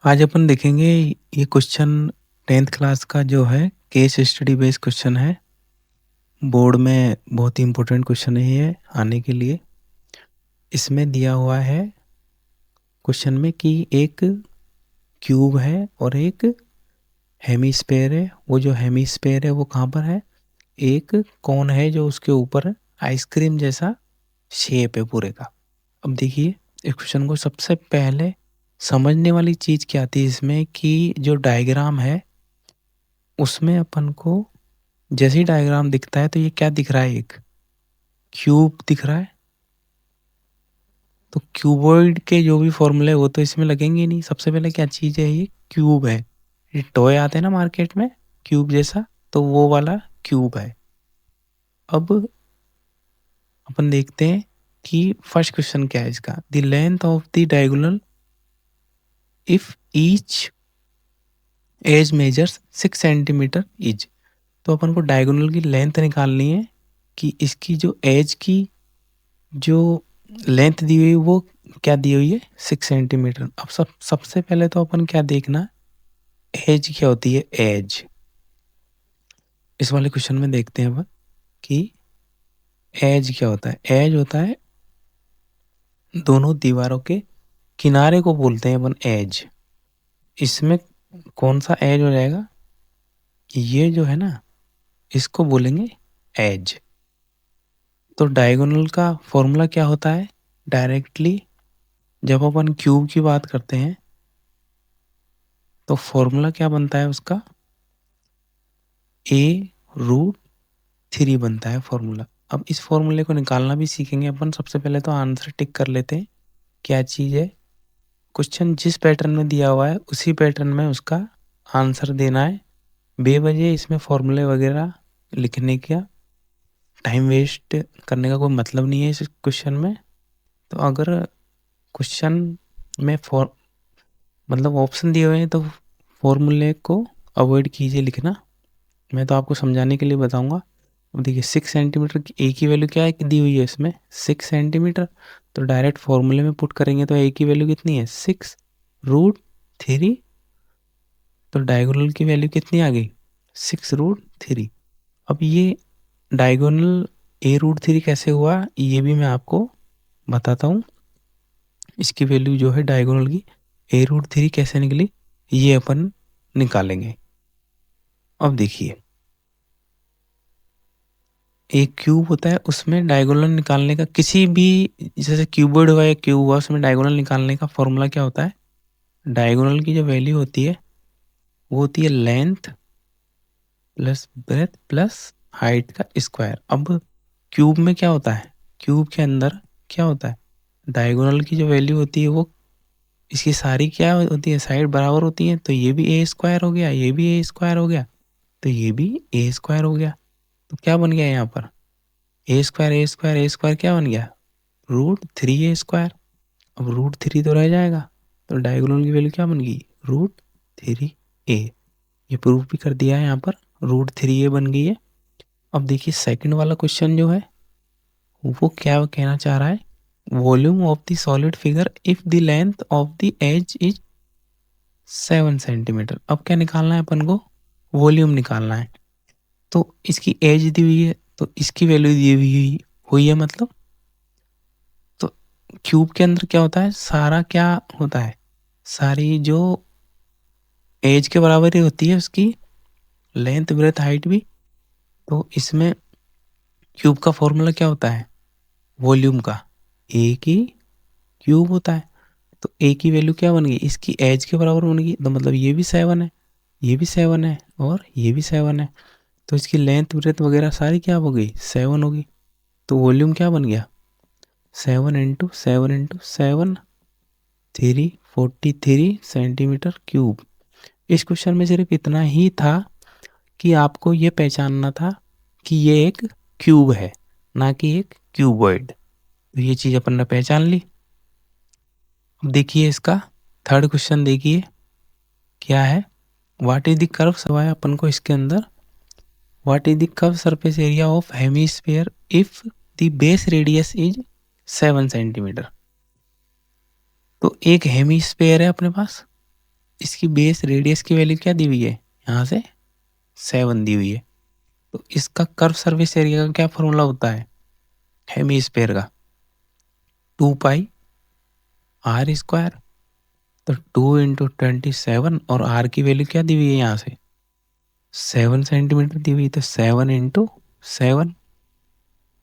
आज अपन देखेंगे ये क्वेश्चन 10th क्लास का जो है केस स्टडी बेस्ड क्वेश्चन है। बोर्ड में बहुत ही इंपॉर्टेंट क्वेश्चन है ये आने के लिए। इसमें दिया हुआ है क्वेश्चन में कि एक क्यूब है और एक हेमीस्फेयर है। वो जो हेमीस्फेयर है वो कहाँ पर है? एक कोन है जो उसके ऊपर आइसक्रीम जैसा शेप है पूरे का। अब देखिए इस क्वेश्चन को सबसे पहले समझने वाली चीज़ क्या आती है इसमें कि जो डायग्राम है उसमें अपन को जैसे ही डायग्राम दिखता है तो ये क्या दिख रहा है? एक क्यूब दिख रहा है। तो क्यूबॉइड के जो भी फॉर्मूले वो तो इसमें लगेंगे ही नहीं। सबसे पहले क्या चीज़ है? ये क्यूब है। ये टॉय आते हैं ना मार्केट में क्यूब जैसा, तो वो वाला क्यूब है। अब अपन देखते हैं कि फर्स्ट क्वेश्चन क्या है इसका। The length of the diagonal if each edge measures 6 centimetre each. तो अपन को डायगोनल की लेंथ निकालनी है कि इसकी जो एज की जो लेंथ दी हुई वो क्या दी हुई है? 6 सेंटीमीटर। अब सबसे पहले तो अपन क्या देखना, एज क्या होती है? एज इस वाले क्वेश्चन में देखते हैं अपन कि एज क्या होता है। एज होता है दोनों दीवारों के किनारे को बोलते हैं अपन एज। इसमें कौन सा एज हो जाएगा? ये जो है ना इसको बोलेंगे एज। तो डायगोनल का फॉर्मूला क्या होता है? डायरेक्टली जब अपन क्यूब की बात करते हैं तो फॉर्मूला क्या बनता है उसका? a√3 बनता है फॉर्मूला। अब इस फॉर्मूले को निकालना भी सीखेंगे अपन। सबसे पहले तो आंसर टिक कर लेते हैं क्या चीज़ है। क्वेश्चन जिस पैटर्न में दिया हुआ है उसी पैटर्न में उसका आंसर देना है। बेवजह इसमें फॉर्मूले वगैरह लिखने का टाइम वेस्ट करने का कोई मतलब नहीं है इस क्वेश्चन में। तो अगर क्वेश्चन में मतलब ऑप्शन दिए हुए हैं तो फॉर्मूले को अवॉइड कीजिए लिखना। मैं तो आपको समझाने के लिए बताऊंगा। अब देखिए 6 सेंटीमीटर की ए की वैल्यू क्या है कि दी हुई है इसमें 6 सेंटीमीटर। तो डायरेक्ट फॉर्मूले में पुट करेंगे तो ए की वैल्यू कितनी है? 6√3। तो डायगोनल की वैल्यू कितनी आ गई? 6√3। अब ये डायगोनल a√3 कैसे हुआ ये भी मैं आपको बताता हूँ। इसकी वैल्यू जो है डायगोनल की a√3 कैसे निकली ये अपन निकालेंगे। अब देखिए एक क्यूब होता है उसमें डायगोनल निकालने का किसी भी, जैसे क्यूबॉइड हुआ या क्यूब हुआ उसमें डायगोनल निकालने का फॉर्मूला क्या होता है? डायगोनल की जो वैल्यू होती है वो होती है length plus breadth plus height का स्क्वायर। अब क्यूब में क्या होता है? क्यूब के अंदर क्या होता है? डायगोनल की जो वैल्यू होती है वो इसकी सारी क्या होती है? साइड बराबर होती है। तो ये भी ए स्क्वायर हो गया, ये भी ए स्क्वायर हो गया, तो ये भी ए स्क्वायर हो गया। तो क्या बन गया यहाँ पर? ए स्क्वायर ए स्क्वायर ए स्क्वायर क्या बन गया? √3a²। अब √3 तो रह जाएगा। तो डायगोनल की वैल्यू क्या बन गई? √3a। ये प्रूफ भी कर दिया है यहाँ पर, √3a बन गई है। अब देखिए सेकंड वाला क्वेश्चन जो है वो क्या कहना चाह रहा है? Volume of the solid figure if the length of the edge is 7 centimetre. अब क्या निकालना है अपन को? वॉल्यूम निकालना है। तो इसकी एज दी हुई है तो इसकी वैल्यू दी हुई है मतलब। तो क्यूब के अंदर क्या होता है? सारा क्या होता है? सारी जो एज के बराबर ही होती है उसकी लेंथ ब्रेथ हाइट भी। तो इसमें क्यूब का फॉर्मूला क्या होता है? वॉल्यूम का ए की क्यूब होता है। तो ए की वैल्यू क्या बन गई? इसकी एज के बराबर बन गई। तो मतलब ये भी 7 है, ये भी 7 है और ये भी 7 है। तो इसकी लेंथ ब्रेथ वगैरह सारी क्या हो गई? 7 होगी। तो वॉल्यूम क्या बन गया? 7 × 7 × 7 343 सेंटीमीटर क्यूब। इस क्वेश्चन में सिर्फ इतना ही था कि आपको ये पहचानना था कि ये एक क्यूब है ना कि एक क्यूबॉइड। तो ये चीज़ अपन ने पहचान ली। अब देखिए इसका थर्ड क्वेश्चन देखिए क्या है। व्हाट इज द कर्व सवाया अपन को इसके अंदर। What is the curve surface area of hemisphere if the base radius is 7 centimetre. तो एक हेमीस्फीयर है अपने पास इसकी बेस रेडियस की वैल्यू क्या दी हुई है, यहाँ से 7 दी हुई है। तो इसका कर्व सरफेस एरिया का क्या फॉर्मूला होता है हेमीस्फेयर का, 2 पाई आर स्क्वायर। तो 2 × 27 और आर की वैल्यू क्या दी हुई है यहाँ से 7 सेंटीमीटर दी हुई है। तो 7 × 7,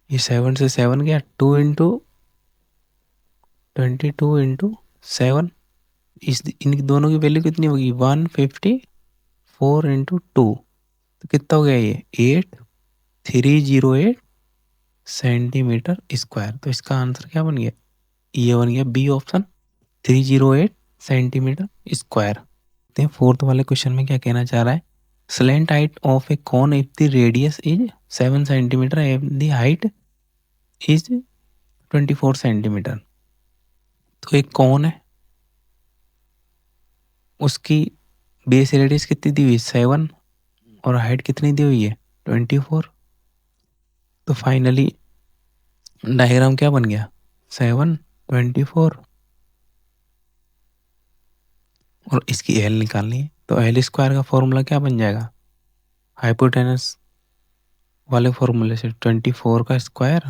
ये 7 से 7 गया, 2 × 22 × 7, इन दोनों की वैल्यू कितनी होगी 154 × 2। तो कितना हो गया ये 8308 सेंटीमीटर स्क्वायर। तो इसका आंसर क्या बन गया, ये बन गया बी ऑप्शन 308 सेंटीमीटर स्क्वायर। देखते हैं फोर्थ वाले क्वेश्चन में क्या कहना चाह रहा है। Slant height of A cone if the radius is 7 centimetre and the height is 24 centimetre. तो एक कोन है, उसकी बेस रेडियस कितनी दी हुई है 7 और हाइट कितनी दी हुई है 24। तो फाइनली डायग्राम क्या बन गया 7 24 और इसकी एल निकालनी है। तो एल स्क्वायर का फॉर्मूला क्या बन जाएगा, हाइपोटेनस वाले फॉर्मूले से 24 का स्क्वायर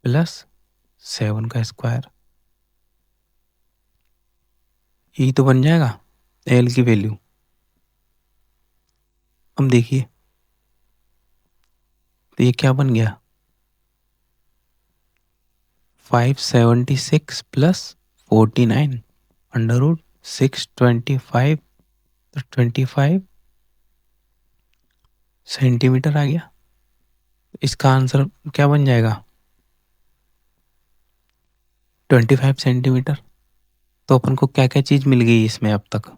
प्लस 7 का स्क्वायर, यही तो बन जाएगा एल की वैल्यू। अब देखिए तो ये क्या बन गया 576 प्लस 49 √625। तो 25 सेंटीमीटर आ गया। इसका आंसर क्या बन जाएगा 25 सेंटीमीटर। तो अपन को क्या क्या चीज़ मिल गई इसमें अब तक,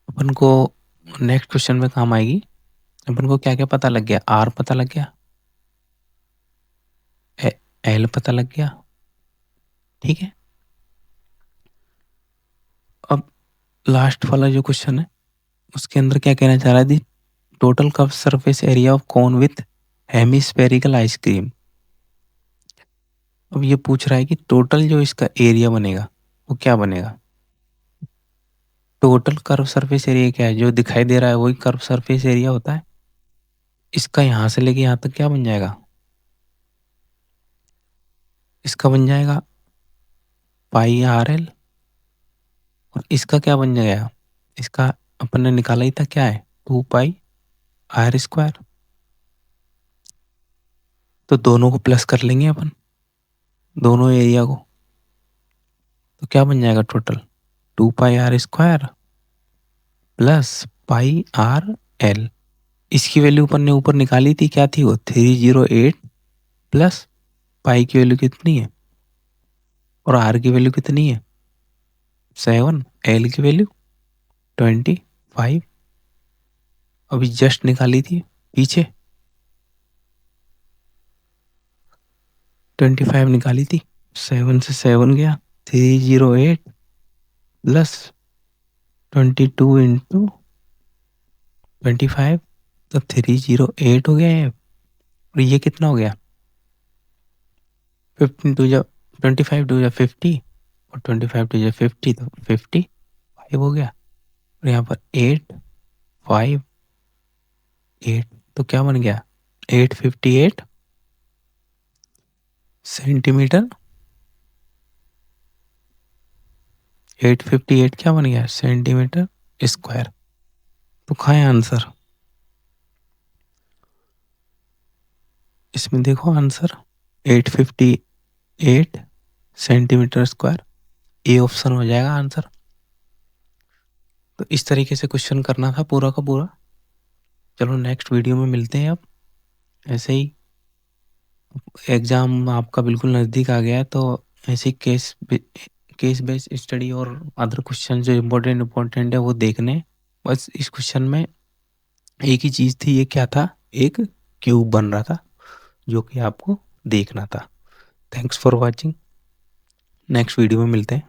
अपन को नेक्स्ट क्वेश्चन में काम आएगी। अपन को क्या क्या पता लग गया, आर पता लग गया, एल पता लग गया, ठीक है। अब लास्ट वाला जो क्वेश्चन है उसके अंदर क्या कहना चाह रहा है, total curve surface area of cone with hemispherical ice cream. अब ये पूछ रहा है कि टोटल जो इसका एरिया बनेगा वो क्या बनेगा। टोटल कर्व सरफेस एरिया क्या है, जो दिखाई दे रहा है वही कर्व सरफेस एरिया होता है। इसका यहाँ से लेके यहाँ तक क्या बन जाएगा, इसका बन जाएगा पाई आर एल। और इसका क्या बन जाएगा, इसका अपन ने निकाला ही था क्या है 2 पाई आर स्क्वायर। तो दोनों को प्लस कर लेंगे अपन, दोनों एरिया को। तो क्या बन जाएगा total 2 pi r square plus pi r l. इसकी वैल्यू अपन ने ऊपर निकाली थी, क्या थी वो 308 प्लस पाई की वैल्यू कितनी है और आर की वैल्यू कितनी है 7, एल की वैल्यू 25 अभी जस्ट निकाली थी पीछे, 25 निकाली थी। 7 से 7 गया, 308 प्लस 22 इंटू 25, तो 308 हो गया है। और ये कितना हो गया 15 टू जा 25 टू जा 50 और 25 टू जा 50, तो 55 हो गया। और यहाँ पर 8 5 8, तो क्या बन गया 858 सेंटीमीटर। 858 क्या बन गया सेंटीमीटर स्क्वायर। तो खाए आंसर, इसमें देखो answer 858 centimetre square, A option हो जाएगा आंसर। तो इस तरीके से क्वेश्चन करना था पूरा का पूरा। चलो नेक्स्ट वीडियो में मिलते हैं। अब ऐसे ही एग्ज़ाम आपका बिल्कुल नज़दीक आ गया है, तो ऐसे केस बेस्ड स्टडी और अदर क्वेश्चन जो इम्पोर्टेंट है वो देखने। बस इस क्वेश्चन में एक ही चीज़ थी, ये क्या था, एक क्यूब बन रहा था जो कि आपको देखना था। Thanks for watching, next video में मिलते हैं।